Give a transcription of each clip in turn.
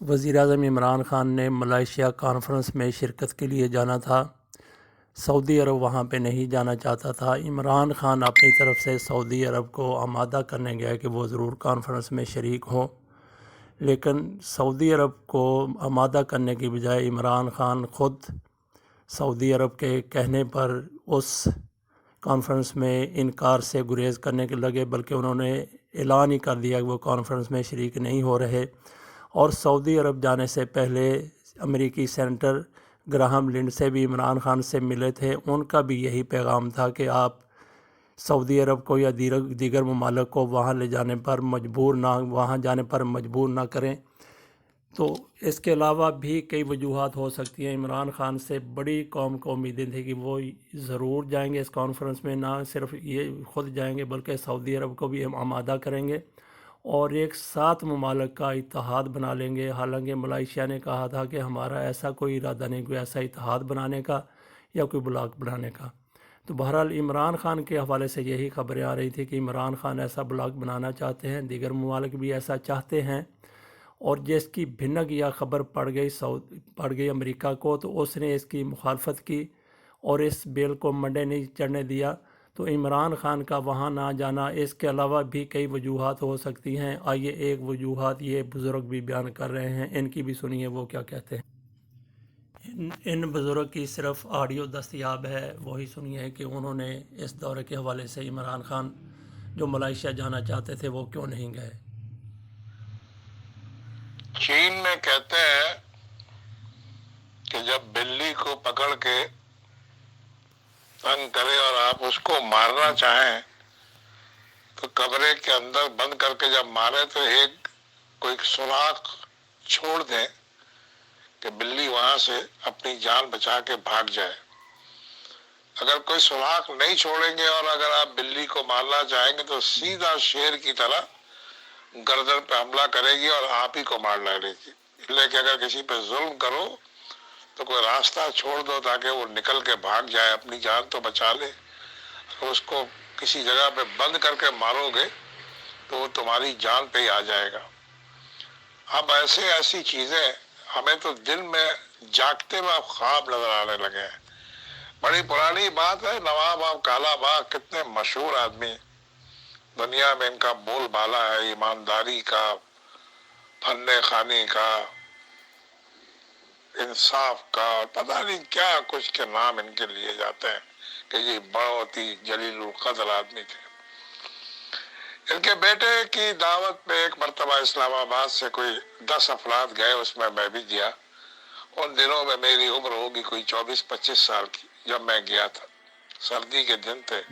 وزیراعظم عمران خان نے Malaysia conference میں شرکت کے لیے جانا تھا۔ سعودی عرب وہاں پہ نہیں جانا چاہتا تھا۔ عمران خان اپنی طرف سے سعودی عرب کو آمادہ کرنے گیا کہ وہ ضرور کانفرنس میں شریک ہوں، لیکن سعودی عرب کو آمادہ کرنے کی بجائے عمران خان خود سعودی عرب کے کہنے پر اس کانفرنس میں انکار سے گریز کرنے کے لگے، بلکہ انہوں نے اعلان ہی کر دیا کہ وہ کانفرنس میں شریک نہیں ہو رہے۔ اور سعودی عرب جانے سے پہلے امریکی سینیٹر گراہم لنڈ سے بھی عمران خان سے ملے تھے۔ ان کا بھی یہی پیغام تھا کہ آپ سعودی عرب کو یا دیگر ممالک کو وہاں جانے پر مجبور نہ کریں۔ تو اس کے علاوہ بھی کئی وجوہات ہو سکتی ہیں۔ عمران خان سے بڑی قوم کو امیدیں تھیں کہ وہ ضرور جائیں گے اس کانفرنس میں، نہ صرف یہ خود جائیں گے بلکہ سعودی عرب کو بھی آمادہ کریں گے اور ایک 7 ممالک کا اتحاد بنا لیں گے۔ حالانکہ ملائیشیا نے کہا تھا کہ ہمارا ایسا کوئی ارادہ نہیں، کوئی ایسا اتحاد بنانے کا یا کوئی بلاک بنانے کا۔ تو بہرحال عمران خان کے حوالے سے یہی خبریں آ رہی تھی کہ عمران خان ایسا بلاک بنانا چاہتے ہیں، دیگر ممالک بھی ایسا چاہتے ہیں، اور جس کی بھنک یا خبر پڑ گئی امریکہ کو، تو اس نے اس کی مخالفت کی اور اس بل کو منڈے نہیں چڑھنے دیا۔ تو عمران خان کا وہاں نہ جانا، اس کے علاوہ بھی کئی وجوہات ہو سکتی ہیں۔ آئیے ایک وجوہات یہ بزرگ بھی بیان کر رہے ہیں، ان کی بھی سنیے وہ کیا کہتے ہیں۔ ان بزرگ کی صرف آڈیو دستیاب ہے، وہی سنیے کہ انہوں نے اس دورے کے حوالے سے عمران خان جو ملائیشیا جانا چاہتے تھے وہ کیوں نہیں گئے۔ چین میں کہتے ہیں کہ جب بلی کو پکڑ کے تنگ کرے اور آپ اس کو مارنا چاہیں تو کمرے کے اندر بند کر کے جب مارے تو کوئی سوراخ چھوڑ دیں کہ بلی وہاں سے اپنی جان بچا کے بھاگ جائے۔ اگر کوئی سوراخ نہیں چھوڑیں گے اور اگر آپ بلی کو مارنا چاہیں گے تو سیدھا شیر کی طرح گردن پہ حملہ کرے گی اور آپ ہی کو مار ڈالے گی۔ لیکن اگر کسی پہ ظلم کرو تو کوئی راستہ چھوڑ دو تاکہ وہ نکل کے بھاگ جائے، اپنی جان تو بچا لے۔ اگر اس کو کسی جگہ پہ بند کر کے مارو گے تو وہ تمہاری جان پہ ہی آ جائے گا۔ اب ایسی چیزیں ہمیں تو دل میں جاگتے ہوئے خواب نظر آنے لگے ہیں۔ بڑی پرانی بات ہے، نواب آف کالا باغ کتنے مشہور آدمی، دنیا میں ان کا بول بالا ہے، ایمانداری کا، فن خوانی کا، انصاف کا، پتہ نہیں کیا کچھ کے نام ان کے لیے جاتے ہیں کہ یہ بہت ہی جلیل القدر آدمی تھے۔ ان کے بیٹے کی دعوت پہ ایک مرتبہ اسلام آباد سے کوئی 10 افراد گئے، اس میں میں بھی گیا۔ ان دنوں میں میری عمر ہوگی کوئی 24-25 سال کی جب میں گیا تھا۔ سردی کے دن تھے۔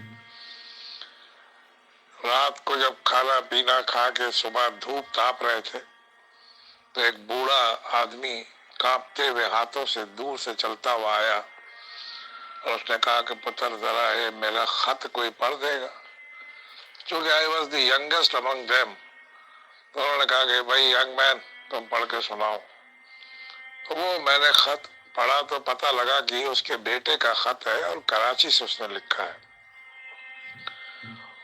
رات کو جب کھانا پینا کھا کے صبح دھوپ تاپ رہے تھے تو ایک بوڑھا آدمی کانپتے ہوئے ہاتھوں سے دور سے چلتا ہوا آیا اور اس نے کہا کہ پتر ذرا ہے میرا خط کوئی پڑھ دے گا۔ چونکہ I was the youngest among them، تو انہوں نے کہا کہ بھائی ینگ مین تم پڑھ کے سناؤ۔ تو وہ میں نے خط پڑھا تو پتہ لگا کہ اس کے بیٹے کا خط ہے اور کراچی سے اس نے لکھا ہے۔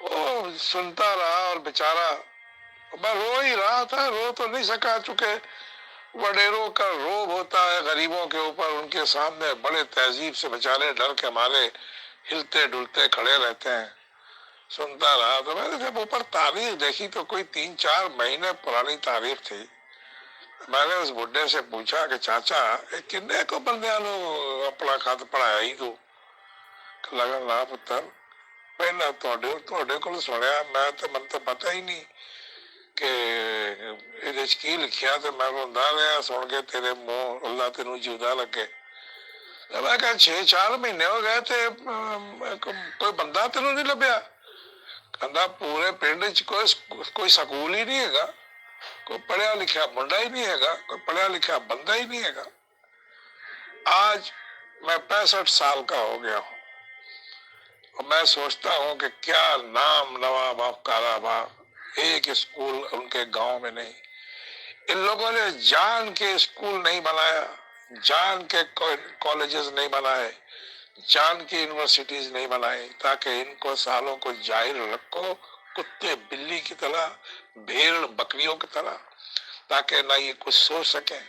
وہ سنتا رہا اور بیچارہ میں رو ہی رہا تھا، رو تو نہیں سکا چونکہ وڈیروں کا روب ہوتا ہے غریبوں کے اوپر، ان کے سامنے بڑے تہذیب سے بیچارے ڈر کے مارے ہلتے ڈلتے کھڑے رہتے ہیں۔ سنتا رہا تو میں نے جب اوپر تاریخ دیکھی تو کوئی 3-4 مہینے پرانی تاریخ تھی۔ میں نے اس بڈھے سے پوچھا کہ چاچا کنے کو بندیاں نو اپنا خط پڑھایا ہی تو لگا نا پتر پہلا تھوڑے کو سنیا، میں تو من تو پتہ ہی نہیں کہ یہ کی لکھیا، تو میں روندا رہا سن کے تیرے منہ اللہ تینوں جیودا لگے۔ میں کہا 6-4 مہینے ہو گئے تھے کوئی بندہ تینوں نہیں لبیا؟ کہندا پورے پنڈ چ کوئی سکول ہی نہیں ہے گا، کوئی پڑھیا لکھیا منڈا ہی نہیں ہے گا، کوئی پڑھیا لکھیا بندہ ہی نہیں ہے گا۔ آج میں 65 سال کا ہو گیا ہوں اور میں سوچتا ہوں کہ کیا نام نواب آف کالا باغ، ایک اسکول ان کے گاؤں میں نہیں۔ ان لوگوں نے جان کے اسکول نہیں بنایا، جان کے کالجز نہیں بنائے، جان کی یونیورسٹیز نہیں بنائی تاکہ ان کو سالوں کو جاہل رکھو کتے بلی کی طرح، بھیڑ بکریوں کی طرح۔ تاکہ نہ یہ کچھ سوچ سکیں،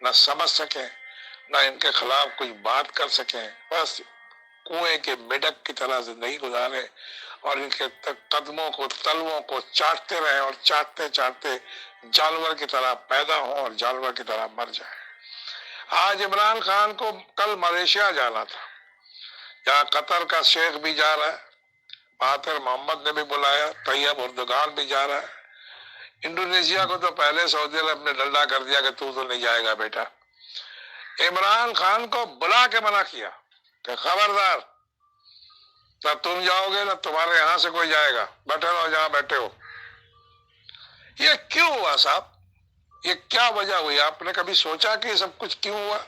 نہ سمجھ سکیں، نہ ان کے خلاف کچھ بات کر سکیں، بس کنویں کے میڈک کی طرح زندگی گزارے اور ان کے قدموں کو، تلووں کو چاٹتے رہیں اور چاٹتے چاٹتے جانور کی طرح پیدا ہوں اور جانور کی طرح مر جائیں۔ آج عمران خان کو کل ملیشیا جانا تھا، جہاں قطر کا شیخ بھی جا رہا ہے، مہاتر محمد نے بھی بلایا، طیب اردگان بھی جا رہا ہے۔ انڈونیشیا کو تو پہلے سعودی عرب نے ڈنڈا کر دیا کہ تو نہیں جائے گا بیٹا۔ عمران خان کو بلا کے منع کیا کہ خبردار، نہ تم جاؤ گے نہ تمہارے یہاں سے کوئی جائے گا، بیٹھے رہو جہاں بیٹھے ہو۔ یہ کیوں ہوا صاحب؟ یہ کیا وجہ ہوئی؟ آپ نے کبھی سوچا کہ یہ سب کچھ کیوں ہوا؟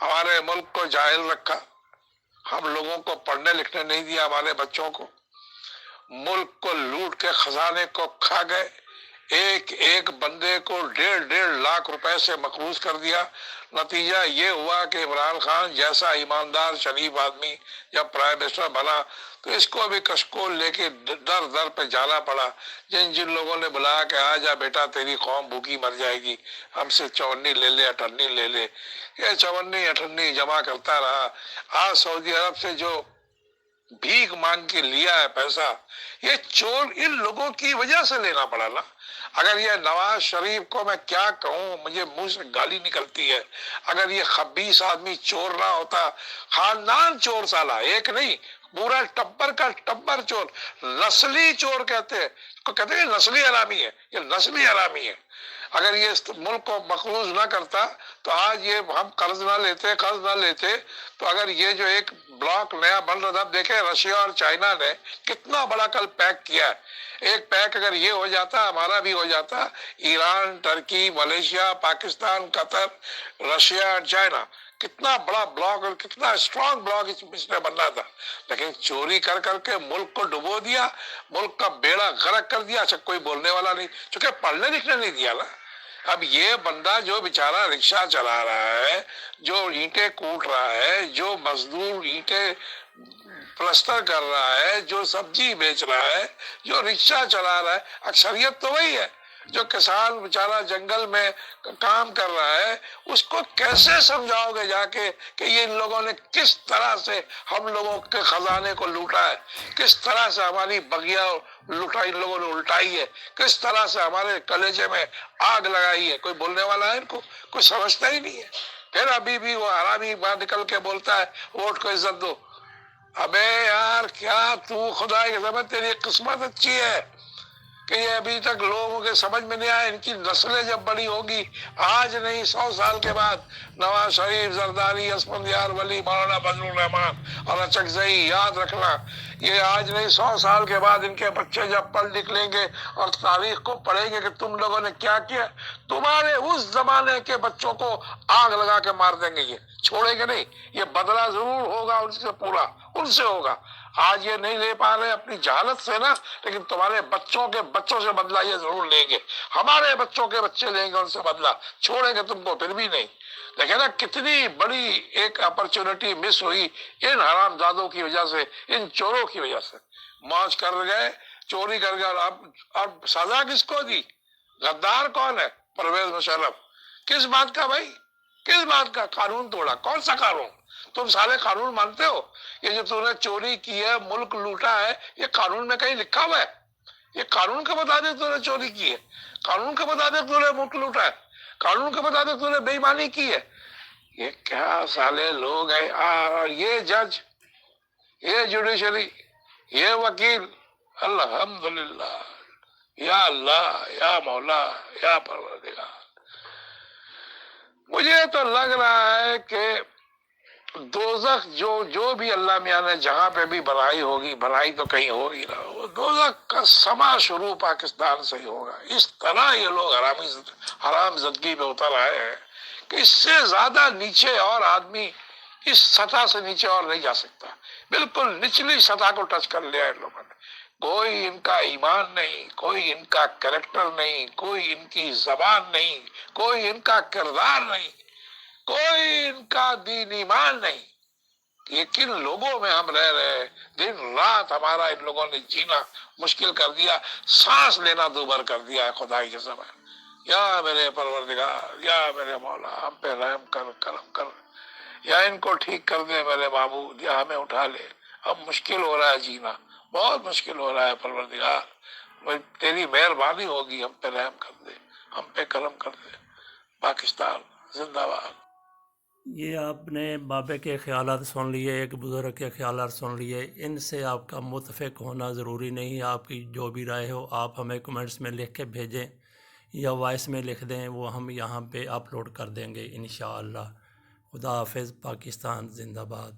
ہمارے ملک کو جاہل رکھا، ہم لوگوں کو پڑھنے لکھنے نہیں دیا، ہمارے بچوں کو، ملک کو لوٹ کے خزانے کو کھا گئے، ایک ایک بندے کو 1.5 لاکھ روپے سے مقروض کر دیا۔ نتیجہ یہ ہوا کہ عمران خان جیسا ایماندار شریف آدمی جب پرائم منسٹر بنا تو اس کو بھی کشکول لے کے در در پہ جانا پڑا۔ جن لوگوں نے بلایا کہ آ جا بیٹا تیری قوم بھوکی مر جائے گی، ہم سے 54 لے لے، 58 لے لے، یہ 54 58 جمع کرتا رہا۔ آج سعودی عرب سے جو بھیک مانگ کے لیا ہے پیسہ، یہ چور ان لوگوں کی وجہ سے لینا پڑا نا۔ اگر یہ نواز شریف کو میں کیا کہوں، مجھے منہ سے گالی نکلتی ہے، اگر یہ خبیث آدمی چور نہ ہوتا، خاندان چور سالہ، ایک نہیں پورا ٹبر کا ٹبر چور، نسلی چور کہتے ہیں، کو کہتے ہیں نسلی حرامی ہے، یہ نسلی حرامی ہے۔ اگر یہ اس ملک کو مقروض نہ کرتا تو آج یہ ہم قرض نہ لیتے تو اگر یہ جو ایک بلاک نیا بن رہا تھا، دیکھیں رشیا اور چائنا نے کتنا بڑا کل پیک کیا ہے، ایک پیک اگر یہ ہو جاتا ہمارا بھی ہو جاتا، ایران، ترکی، ملیشیا، پاکستان، قطر، رشیا اور چائنا، کتنا بڑا بلاک اور کتنا اسٹرانگ بلاک اس نے بننا تھا، لیکن چوری کر کر کے ملک کو ڈبو دیا، ملک کا بیڑا غرق کر دیا۔ اچھا کوئی بولنے والا نہیں، چونکہ پڑھنے لکھنے نہیں دیا نا۔ اب یہ بندہ جو بیچارہ رکشہ چلا رہا ہے، جو اینٹیں کوٹ رہا ہے، جو مزدور اینٹیں پلسٹر کر رہا ہے، جو سبزی بیچ رہا ہے، جو رکشہ چلا رہا ہے، اکثریت تو وہی ہے۔ جو کسان بیچارہ جنگل میں کام کر رہا ہے، اس کو کیسے سمجھاؤ گے جا کے کہ یہ ان لوگوں نے کس طرح سے ہم لوگوں کے خزانے کو لوٹا ہے، کس طرح سے ہماری بغیا لوٹا ان لوگوں نے الٹائی ہے، کس طرح سے ہمارے کلیجے میں آگ لگائی ہے۔ کوئی بولنے والا ہے ان کو؟ کوئی سمجھتا ہی نہیں ہے۔ پھر ابھی بھی وہ حرامی باہر نکل کے بولتا ہے ووٹ کو عزت دو۔ ابے یار کیا تو خدا کی قسم تیری قسمت اچھی ہے کہ یہ ابھی تک لوگوں کے سمجھ میں نہیں آیا، ان کی نسلیں جب بڑی ہوگی، آج نہیں 100 سال کے بعد، نواز شریف، زرداری، اسفندیار ولی، مولانا فضل الرحمان اور اچکزئی، یاد رکھنا یہ آج نہیں 100 سال کے بعد ان کے بچے جب پڑھ لکھ لیں گے اور تاریخ کو پڑھیں گے کہ تم لوگوں نے کیا کیا، تمہارے اس زمانے کے بچوں کو آگ لگا کے مار دیں گے، یہ چھوڑیں گے نہیں، یہ بدلہ ضرور ہوگا ان سے، پورا ان سے ہوگا۔ آج یہ نہیں لے پا رہے اپنی جہالت سے نا، لیکن تمہارے بچوں کے بچوں سے بدلہ یہ ضرور لیں گے، ہمارے بچوں کے بچے لیں گے ان سے بدلہ، چھوڑیں گے تم کو پھر بھی نہیں۔ دیکھیں نا کتنی بڑی ایک اپرچونٹی مس ہوئی ان حرام زادوں کی وجہ سے، ان چوروں کی وجہ سے۔ موج کر گئے، چوری کر گئے، اور اب سزا کس کو دی؟ غدار کون ہے؟ پرویز مشرف۔ کس بات کا بھائی؟ کس بات کا؟ قانون توڑا، کون سا قانون؟ تم سارے قانون مانتے ہو؟ یہ جو تم نے چوری کی ہے، ملک لوٹا ہے، یہ قانون میں کہیں لکھا ہوا ہے؟ یہ قانون کے مطابق تم نے چوری کی ہے، قانون کے مطابق تم نے ملک لوٹا ہے، قانون کے مطابق تم نے بے ایمانی کی ہے۔ یہ کیا سالے لوگ ہیں، اور یہ جج، یہ جوڈیشری، یہ وکیل، الحمدللہ، یا اللہ، یا مولا، یا پروردگار۔ مجھے تو لگ رہا ہے کہ دوزخ جو بھی اللہ میاں نے جہاں پہ بھی بنائی ہوگی، بنائی تو کہیں ہوگی نا، وہ دوزخ کا سما شروع پاکستان سے ہی ہوگا۔ اس طرح یہ لوگ حرام زدگی میں اتر آئے ہیں کہ اس سے زیادہ نیچے اور آدمی اس سطح سے نیچے اور نہیں جا سکتا، بالکل نچلی سطح کو ٹچ کر لیا ان لوگوں نے۔ کوئی ان کا ایمان نہیں، کوئی ان کا کریکٹر نہیں، کوئی ان کی زبان نہیں، کوئی ان کا کردار نہیں، کوئی ان کا دین ایمان نہیں۔ یہ کن لوگوں میں ہم رہ رہے ہیں، دن رات ہمارا ان لوگوں نے جینا مشکل کر دیا، سانس لینا دوبھر کر دیا ہے، خدا کی قسم ہے۔ یا میرے پروردگار، یا میرے مولا، ہم پہ رحم کر، کرم کر، یا ان کو ٹھیک کر دے میرے معبود، یا ہمیں اٹھا لے، اب مشکل ہو رہا ہے جینا، بہت مشکل ہو رہا ہے پروردگار، تیری مہربانی ہوگی، ہم پہ رحم کر دے، ہم پہ کرم کر دے۔ پاکستان زندہ باد۔ یہ آپ نے بابے کے خیالات سن لیے، ایک بزرگ کے خیالات سن لیے، ان سے آپ کا متفق ہونا ضروری نہیں، آپ کی جو بھی رائے ہو آپ ہمیں کمنٹس میں لکھ کے بھیجیں یا وائس میں لکھ دیں، وہ ہم یہاں پہ اپلوڈ کر دیں گے انشاءاللہ۔ خدا حافظ، پاکستان زندہ باد۔